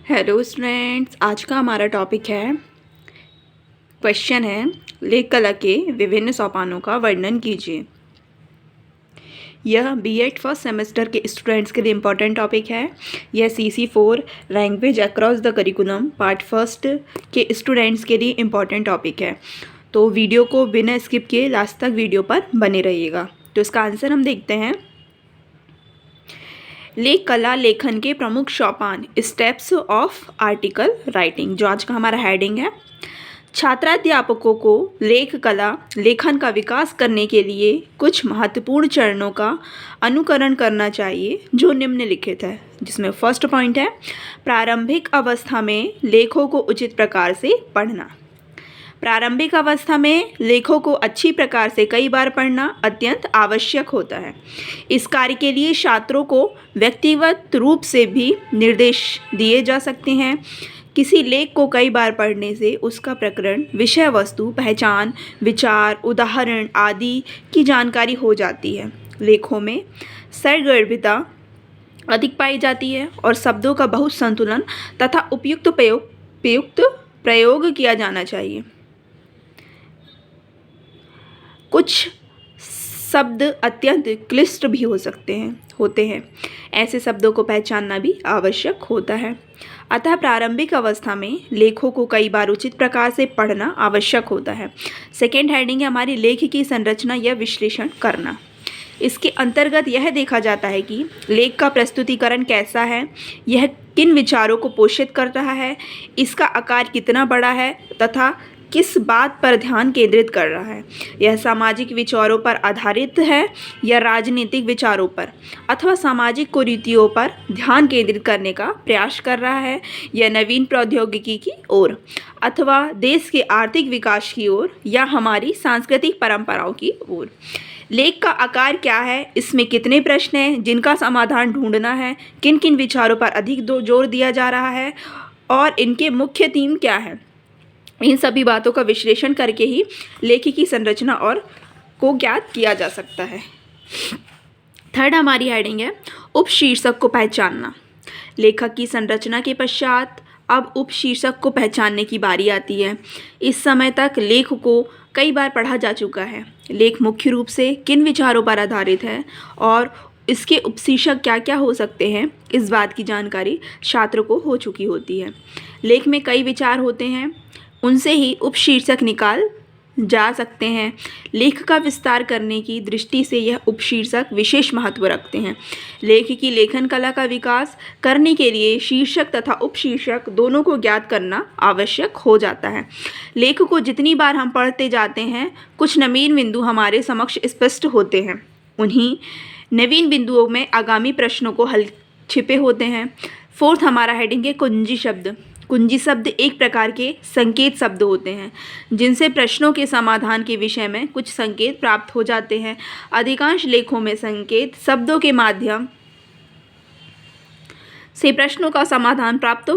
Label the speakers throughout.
Speaker 1: Hello students, आज का हमारा टॉपिक है क्वेश्चन है लेख कला के विभिन्न सोपानों का वर्णन कीजिए। यह बीएड फर्स्ट सेमेस्टर के स्टूडेंट्स के लिए इम्पॉर्टेंट टॉपिक है। यह CC4 language across the curriculum part first के स्टूडेंट्स के लिए इम्पॉर्टेंट टॉपिक है। तो वीडियो को बिना स्किप किए लास्ट तक वीडियो पर बने रहिएगा। तो इसका आंसर हम देखते हैं। लेख कला लेखन के प्रमुख सोपान, स्टेप्स ऑफ आर्टिकल राइटिंग, जो आज का हमारा हेडिंग है। छात्राध्यापकों को लेख कला लेखन का विकास करने के लिए कुछ महत्वपूर्ण चरणों का अनुकरण करना चाहिए जो निम्नलिखित है। जिसमें फर्स्ट पॉइंट है प्रारंभिक अवस्था में लेखों को उचित प्रकार से पढ़ना। प्रारंभिक अवस्था में लेखों को अच्छी प्रकार से कई बार पढ़ना अत्यंत आवश्यक होता है। इस कार्य के लिए छात्रों को व्यक्तिगत रूप से भी निर्देश दिए जा सकते हैं। किसी लेख को कई बार पढ़ने से उसका प्रकरण, विषय वस्तु, पहचान, विचार, उदाहरण आदि की जानकारी हो जाती है। लेखों में सरगर्भिता अधिक पाई जाती है और शब्दों का बहुत संतुलन तथा उपयुक्त प्रयोग किया जाना चाहिए। कुछ शब्द अत्यंत क्लिष्ट भी होते हैं। ऐसे शब्दों को पहचानना भी आवश्यक होता है। अतः प्रारंभिक अवस्था में लेखों को कई बार उचित प्रकार से पढ़ना आवश्यक होता है। सेकेंड हेडिंग है हमारी लेख की संरचना या विश्लेषण करना। इसके अंतर्गत यह देखा जाता है कि लेख का प्रस्तुतिकरण कैसा है, यह किन विचारों को पोषित कर रहा है, इसका आकार कितना बड़ा है तथा किस बात पर ध्यान केंद्रित कर रहा है। यह सामाजिक विचारों पर आधारित है या राजनीतिक विचारों पर अथवा सामाजिक कुरीतियों पर ध्यान केंद्रित करने का प्रयास कर रहा है या नवीन प्रौद्योगिकी की ओर अथवा देश के आर्थिक विकास की ओर या हमारी सांस्कृतिक परंपराओं की ओर। लेख का आकार क्या है, इसमें कितने प्रश्न हैं जिनका समाधान ढूंढना है, किन किन विचारों पर अधिक जोर दिया जा रहा है और इनके मुख्य थीम क्या है। इन सभी बातों का विश्लेषण करके ही लेख की संरचना और को ज्ञात किया जा सकता है। थर्ड हमारी हेडिंग है उपशीर्षक को पहचानना। लेखक की संरचना के पश्चात अब उपशीर्षक को पहचानने की बारी आती है। इस समय तक लेख को कई बार पढ़ा जा चुका है। लेख मुख्य रूप से किन विचारों पर आधारित है और इसके उपशीर्षक क्या क्या हो सकते हैं, इस बात की जानकारी छात्र को हो चुकी होती है। लेख में कई विचार होते हैं, उनसे ही उपशीर्षक निकाल जा सकते हैं। लेख का विस्तार करने की दृष्टि से यह उपशीर्षक विशेष महत्व रखते हैं। लेख की लेखन कला का विकास करने के लिए शीर्षक तथा उपशीर्षक दोनों को ज्ञात करना आवश्यक हो जाता है। लेख को जितनी बार हम पढ़ते जाते हैं, कुछ नवीन बिंदु हमारे समक्ष स्पष्ट होते हैं। उन्हीं नवीन बिंदुओं में आगामी प्रश्नों को हल छिपे होते हैं। फोर्थ हमारा हेडिंग है कुंजी शब्द। कुंजी शब्द एक प्रकार के संकेत शब्द होते हैं जिनसे प्रश्नों के समाधान के विषय में कुछ संकेत प्राप्त हो जाते हैं। अधिकांश लेखों में संकेत शब्दों के माध्यम से प्रश्नों का समाधान प्राप्त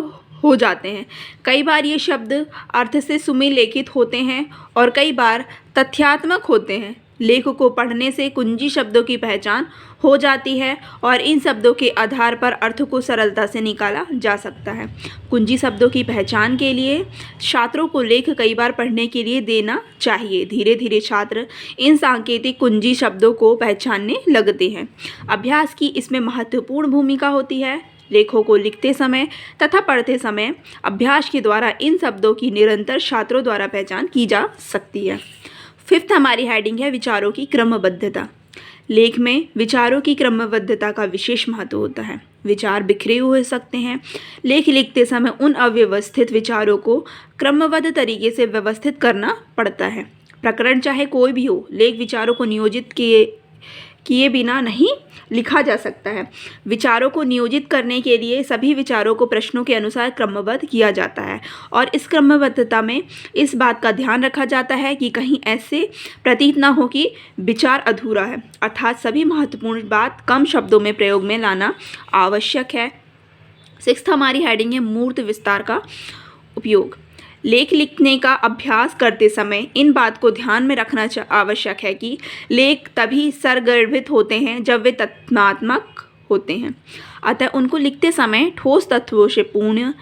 Speaker 1: हो जाते हैं। कई बार ये शब्द अर्थ से सुमेलित होते हैं और कई बार तथ्यात्मक होते हैं। लेख को पढ़ने से कुंजी शब्दों की पहचान हो जाती है और इन शब्दों के आधार पर अर्थ को सरलता से निकाला जा सकता है। कुंजी शब्दों की पहचान के लिए छात्रों को लेख कई बार पढ़ने के लिए देना चाहिए। धीरे धीरे छात्र इन सांकेतिक कुंजी शब्दों को पहचानने लगते हैं। अभ्यास की इसमें महत्वपूर्ण भूमिका होती है। लेखों को लिखते समय तथा पढ़ते समय अभ्यास के द्वारा इन शब्दों की निरंतर छात्रों द्वारा पहचान की जा सकती है। फिफ्थ हमारी हेडिंग है विचारों की क्रमबद्धता। लेख में विचारों की क्रमबद्धता का विशेष महत्व होता है। विचार बिखरे हुए हो सकते हैं। लेख लिखते समय उन अव्यवस्थित विचारों को क्रमबद्ध तरीके से व्यवस्थित करना पड़ता है। प्रकरण चाहे कोई भी हो, लेख विचारों को नियोजित किए बिना नहीं लिखा जा सकता है। विचारों को नियोजित करने के लिए सभी विचारों को प्रश्नों के अनुसार क्रमबद्ध किया जाता है और इस क्रमबद्धता में इस बात का ध्यान रखा जाता है कि कहीं ऐसे प्रतीत न हो कि विचार अधूरा है, अर्थात सभी महत्वपूर्ण बात कम शब्दों में प्रयोग में लाना आवश्यक है। सिक्स्थ हमारी हेडिंग है मूर्त विस्तार का उपयोग। लेख लिखने का अभ्यास करते समय इन बात को ध्यान में रखना आवश्यक है कि लेख तभी सरगर्भित होते हैं जब वे तथ्यात्मक होते हैं। अतः उनको लिखते समय ठोस तत्वों से पूर्ण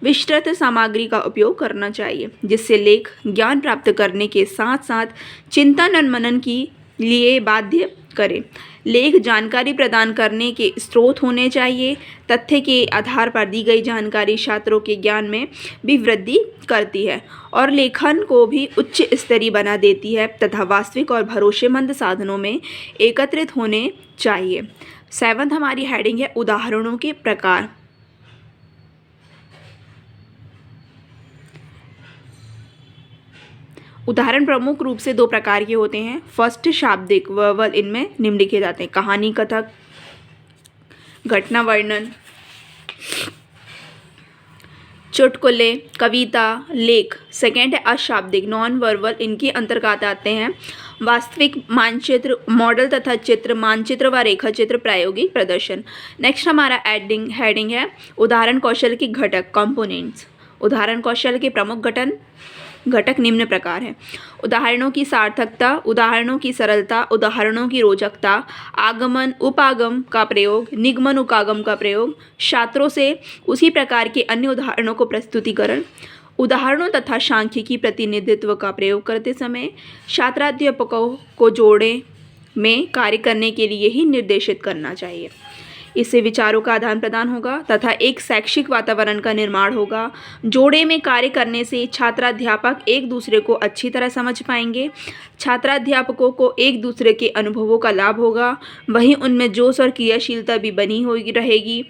Speaker 1: विस्तृत सामग्री का उपयोग करना चाहिए, जिससे लेख ज्ञान प्राप्त करने के साथ साथ चिंतन और मनन के लिए बाध्य करे। लेख जानकारी प्रदान करने के स्रोत होने चाहिए। तथ्य के आधार पर दी गई जानकारी छात्रों के ज्ञान में भी वृद्धि करती है और लेखन को भी उच्च स्तरीय बना देती है तथा वास्तविक और भरोसेमंद साधनों में एकत्रित होने चाहिए। 7th हमारी हेडिंग है उदाहरणों के प्रकार। उदाहरण प्रमुख रूप से 2 प्रकार के होते हैं। फर्स्ट शाब्दिक वर्बल, इनमें निम्न लिखे जाते हैं कहानी, कथक, घटना वर्णन, चुटकुले, कविता, लेख। सेकेंड है अशाब्दिक नॉन वर्बल, इनके अंतर्गत आते हैं वास्तविक मानचित्र, मॉडल तथा चित्र, मानचित्र व रेखा चित्र, प्रायोगिक प्रदर्शन। नेक्स्ट हमारा हेडिंग है उदाहरण कौशल के घटक कंपोनेंट्स। उदाहरण कौशल के प्रमुख घटक निम्न प्रकार हैं। उदाहरणों की सार्थकता, उदाहरणों की सरलता, उदाहरणों की रोचकता, आगमन उपागम का प्रयोग, निगमन उपागम का प्रयोग, छात्रों से उसी प्रकार के अन्य उदाहरणों को प्रस्तुतिकरण, उदाहरणों तथा सांख्यिकी प्रतिनिधित्व का प्रयोग करते समय छात्राध्यापकों को जोड़े में कार्य करने के लिए ही निर्देशित करना चाहिए। इससे विचारों का आदान प्रदान होगा तथा एक शैक्षिक वातावरण का निर्माण होगा। जोड़े में कार्य करने से छात्राध्यापक एक दूसरे को अच्छी तरह समझ पाएंगे, छात्राध्यापकों को एक दूसरे के अनुभवों का लाभ होगा, वहीं उनमें जोश और क्रियाशीलता भी बनी हुई रहेगी।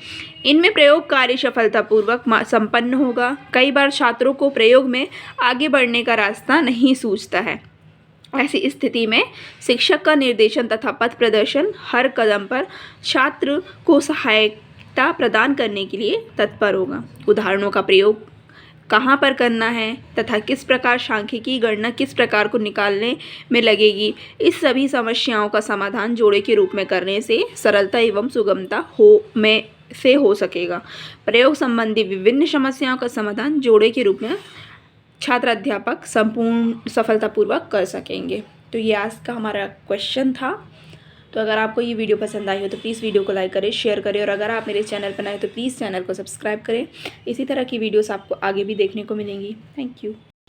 Speaker 1: इनमें प्रयोग कार्य सफलतापूर्वक संपन्न होगा। कई बार छात्रों को प्रयोग में आगे बढ़ने का रास्ता नहीं सूझता है। ऐसी स्थिति में शिक्षक का निर्देशन तथा पथ प्रदर्शन हर कदम पर छात्र को सहायता प्रदान करने के लिए तत्पर होगा। उदाहरणों का प्रयोग कहाँ पर करना है तथा किस प्रकार सांख्यिकी गणना किस प्रकार को निकालने में लगेगी, इस सभी समस्याओं का समाधान जोड़े के रूप में करने से सरलता एवं सुगमता हो सकेगा। प्रयोग संबंधी विभिन्न समस्याओं का समाधान जोड़े के रूप में छात्र अध्यापक संपूर्ण सफलतापूर्वक कर सकेंगे। तो ये आज का हमारा क्वेश्चन था। तो अगर आपको ये वीडियो पसंद आई हो तो प्लीज़ वीडियो को लाइक करें, शेयर करें और अगर आप मेरे चैनल पर नए हो तो प्लीज़ चैनल को सब्सक्राइब करें। इसी तरह की वीडियोस आपको आगे भी देखने को मिलेंगी। Thank you.